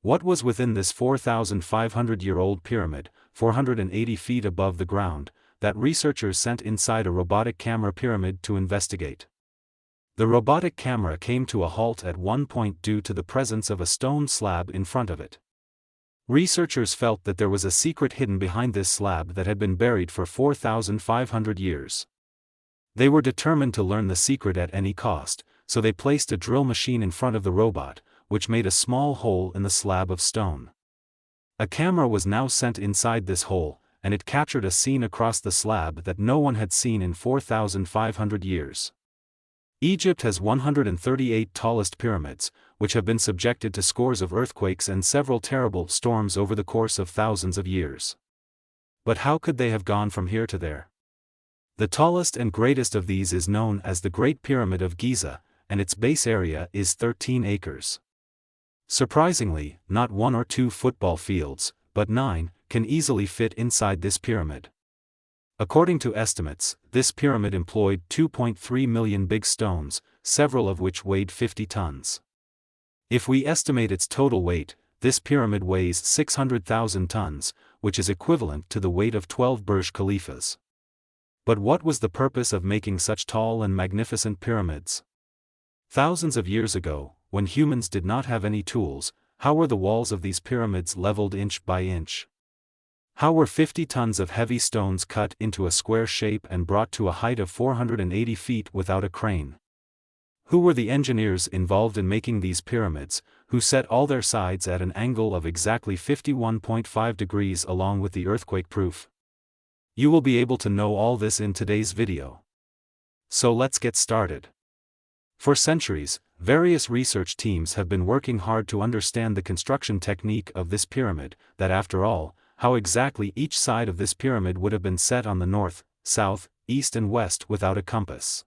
What was within this 4,500-year-old pyramid, 480 feet above the ground, that researchers sent inside a robotic camera pyramid to investigate? The robotic camera came to a halt at one point due to the presence of a stone slab in front of it. Researchers felt that there was a secret hidden behind this slab that had been buried for 4,500 years. They were determined to learn the secret at any cost, so they placed a drill machine in front of the robot, which made a small hole in the slab of stone. A camera was now sent inside this hole, and it captured a scene across the slab that no one had seen in 4,500 years. Egypt has 138 tallest pyramids, which have been subjected to scores of earthquakes and several terrible storms over the course of thousands of years. But how could they have gone from here to there? The tallest and greatest of these is known as the Great Pyramid of Giza, and its base area is 13 acres. Surprisingly, not 1 or 2 football fields, but 9, can easily fit inside this pyramid. According to estimates, this pyramid employed 2.3 million big stones, several of which weighed 50 tons. If we estimate its total weight, this pyramid weighs 600,000 tons, which is equivalent to the weight of 12 Burj Khalifas. But what was the purpose of making such tall and magnificent pyramids? Thousands of years ago, when humans did not have any tools, how were the walls of these pyramids leveled inch by inch? How were 50 tons of heavy stones cut into a square shape and brought to a height of 480 feet without a crane? Who were the engineers involved in making these pyramids, who set all their sides at an angle of exactly 51.5 degrees along with the earthquake proof? You will be able to know all this in today's video. So let's get started. For centuries, various research teams have been working hard to understand the construction technique of this pyramid, that after all, how exactly each side of this pyramid would have been set on the north, south, east and west without a compass.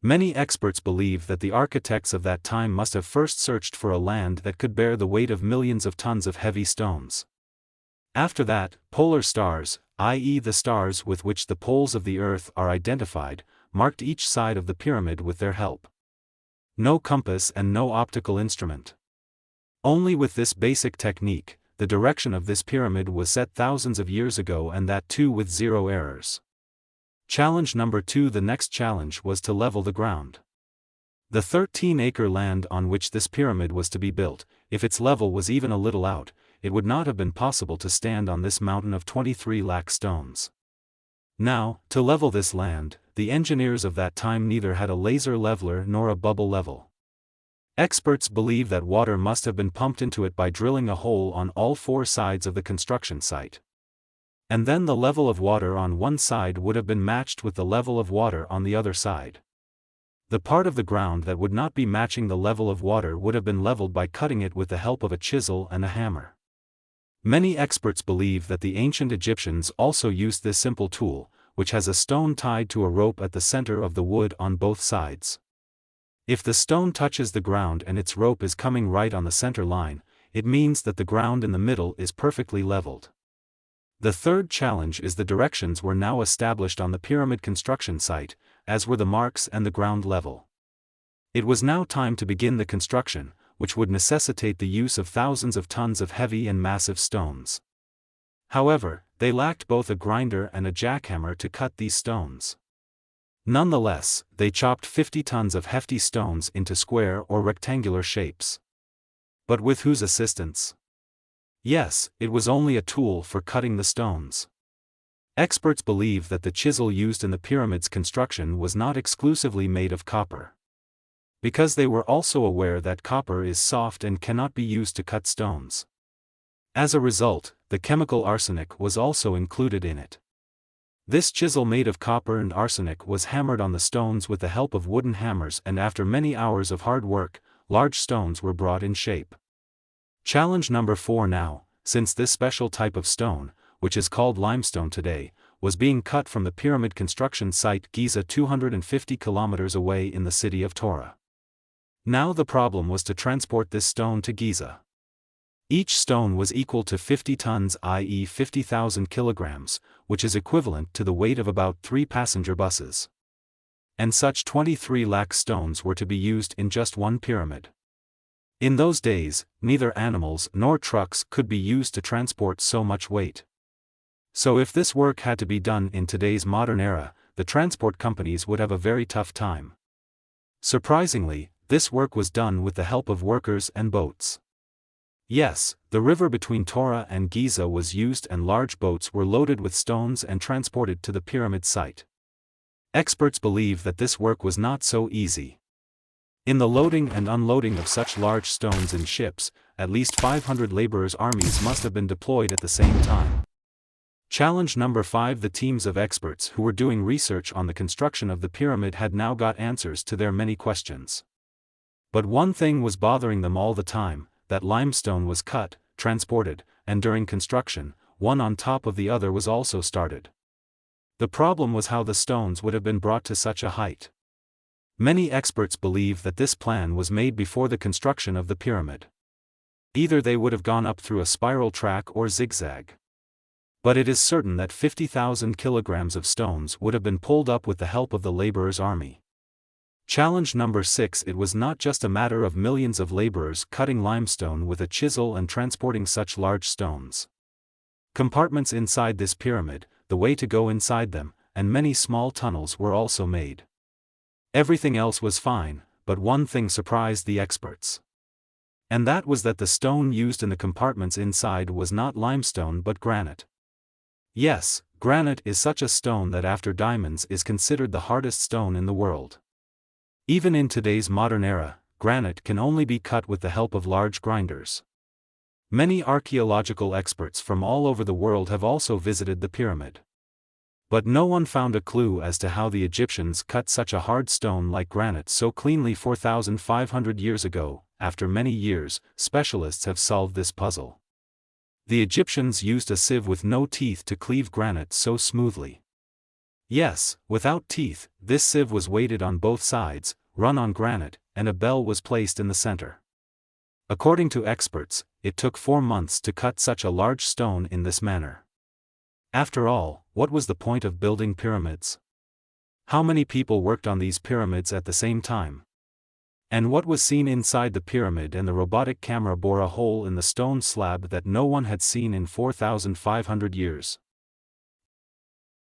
Many experts believe that the architects of that time must have first searched for a land that could bear the weight of millions of tons of heavy stones. After that, polar stars, i.e. the stars with which the poles of the Earth are identified, marked each side of the pyramid with their help. No compass and no optical instrument. Only with this basic technique, the direction of this pyramid was set thousands of years ago, and that too with 0 errors. Challenge number 2. The next challenge was to level the ground. The 13-acre land on which this pyramid was to be built, if its level was even a little out, it would not have been possible to stand on this mountain of 23 lakh stones. Now, to level this land, the engineers of that time neither had a laser leveler nor a bubble level. Experts believe that water must have been pumped into it by drilling a hole on all 4 sides of the construction site. And then the level of water on one side would have been matched with the level of water on the other side. The part of the ground that would not be matching the level of water would have been leveled by cutting it with the help of a chisel and a hammer. Many experts believe that the ancient Egyptians also used this simple tool, which has a stone tied to a rope at the center of the wood on both sides. If the stone touches the ground and its rope is coming right on the center line, it means that the ground in the middle is perfectly leveled. The third challenge is the directions were now established on the pyramid construction site, as were the marks and the ground level. It was now time to begin the construction, which would necessitate the use of thousands of tons of heavy and massive stones. However, they lacked both a grinder and a jackhammer to cut these stones. Nonetheless, they chopped 50 tons of hefty stones into square or rectangular shapes. But with whose assistance? Yes, it was only a tool for cutting the stones. Experts believe that the chisel used in the pyramid's construction was not exclusively made of copper. Because they were also aware that copper is soft and cannot be used to cut stones. As a result, the chemical arsenic was also included in it. This chisel made of copper and arsenic was hammered on the stones with the help of wooden hammers, and after many hours of hard work, large stones were brought in shape. Challenge number 4 now, since this special type of stone, which is called limestone today, was being cut from the pyramid construction site Giza 250 kilometers away in the city of Torah. Now the problem was to transport this stone to Giza. Each stone was equal to 50 tons, i.e. 50,000 kilograms, which is equivalent to the weight of about 3 passenger buses. And such 23 lakh stones were to be used in just one pyramid. In those days, neither animals nor trucks could be used to transport so much weight. So if this work had to be done in today's modern era, the transport companies would have a very tough time. Surprisingly, this work was done with the help of workers and boats. Yes, the river between Torah and Giza was used and large boats were loaded with stones and transported to the pyramid site. Experts believe that this work was not so easy. In the loading and unloading of such large stones in ships, at least 500 laborers' armies must have been deployed at the same time. Challenge number 5. The teams of experts who were doing research on the construction of the pyramid had now got answers to their many questions. But one thing was bothering them all the time, that limestone was cut, transported, and during construction, one on top of the other was also started. The problem was how the stones would have been brought to such a height. Many experts believe that this plan was made before the construction of the pyramid. Either they would have gone up through a spiral track or zigzag. But it is certain that 50,000 kilograms of stones would have been pulled up with the help of the laborers' army. Challenge number 6. It was not just a matter of millions of laborers cutting limestone with a chisel and transporting such large stones. Compartments inside this pyramid, the way to go inside them, and many small tunnels were also made. Everything else was fine, but one thing surprised the experts. And that was that the stone used in the compartments inside was not limestone but granite. Yes, granite is such a stone that after diamonds is considered the hardest stone in the world. Even in today's modern era, granite can only be cut with the help of large grinders. Many archaeological experts from all over the world have also visited the pyramid. But no one found a clue as to how the Egyptians cut such a hard stone like granite so cleanly 4,500 years ago. After many years, specialists have solved this puzzle. The Egyptians used a sieve with no teeth to cleave granite so smoothly. Yes, without teeth, this sieve was weighted on both sides, run on granite, and a bell was placed in the center. According to experts, it took 4 months to cut such a large stone in this manner. After all, what was the point of building pyramids? How many people worked on these pyramids at the same time? And what was seen inside the pyramid? And the robotic camera bore a hole in the stone slab that no one had seen in 4,500 years.